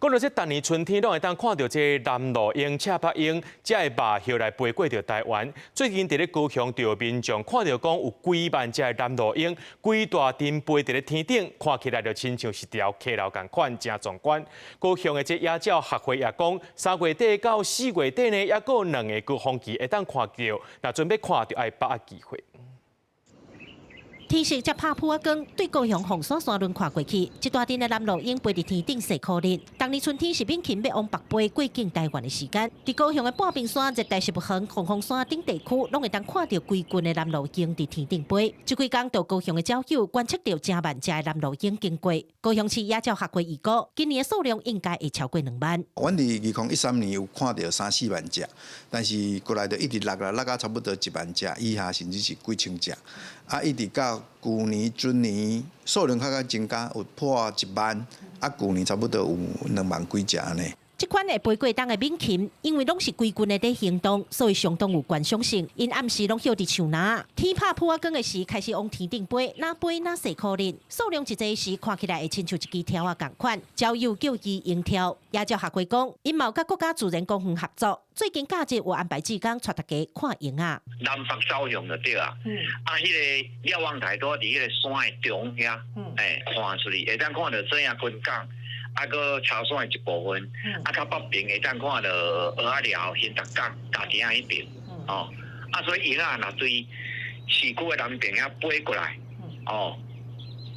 讲到这，逐年春天拢会当看到这南路鹰、赤白鹰，才会马后来飞过着台湾。最近伫咧高雄，就有民众看到讲有几万只的南路鹰，规大阵飞伫咧天顶，看起来就亲像是条溪流共款，真壮观。高雄的这野鸟学会也讲，3月底到4月底呢，也阁有2个高峰期会当看到，若准备看就要把握机会。 天色才拍破光，对高雄红山山轮看过去，一大阵的南路鹰飞伫天顶晒可怜。当年春天是闽禽要往北飞过境台湾的时间，伫高雄的半屏山、热带食物园、红峰山等地区，拢会当看到规群的南路鹰伫天顶飞。这几天到高雄的鸟友观测到正万只的南路鹰经过。高雄市野鸟学会预估，今年的数量应该会超过2万。阮伫2013年有看到3、4万只，但是过来就一直落到差不多1万只以下，甚至是几千只。啊，一直到去年、前年数量较增加，有破1万，啊，去年差不多有2万几只安尼。 这款会飞过冬的闽禽，因为拢是规群的在行动，所以相当有观赏性。因暗时拢休伫树林，天拍破光的时开始往天顶飞，哪飞哪细可怜。数量一济时，看起来会亲像一支条啊共款。鸟友叫伊鹰条。野鸟学会讲，因嘛有甲国家自然公园合作，最近假日有安排志工带大家看鹰啊。南北走向就对啊。啊，迄个瞭望台都伫迄个山的中遐，看出去会当看到这样群港。 啊，个潮汕的一部分，啊，较北边会当看到鹅仔寮、新竹港、大田仔迄边，哦，啊，所以鹰啊，若对市区的南边遐飞过来，哦，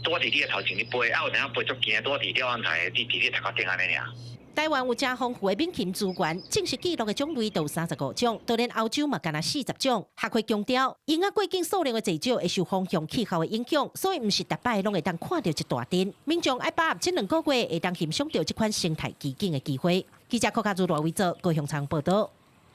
拄伫你的头前咧飞，啊，有阵仔飞足近，拄伫瞭望台，你伫你头壳顶安尼尔。 台湾有真丰富的闽禽资源，正式记录的种类有35种，就连欧洲嘛干那40种。学会强调，鹰仔过境数量的减少会受风向气候的影响，所以唔是逐摆拢会当看到一大阵。民众爱把握这2个月会当欣赏到这款生态奇景的机会。记者柯卡朱罗维做高雄场报道。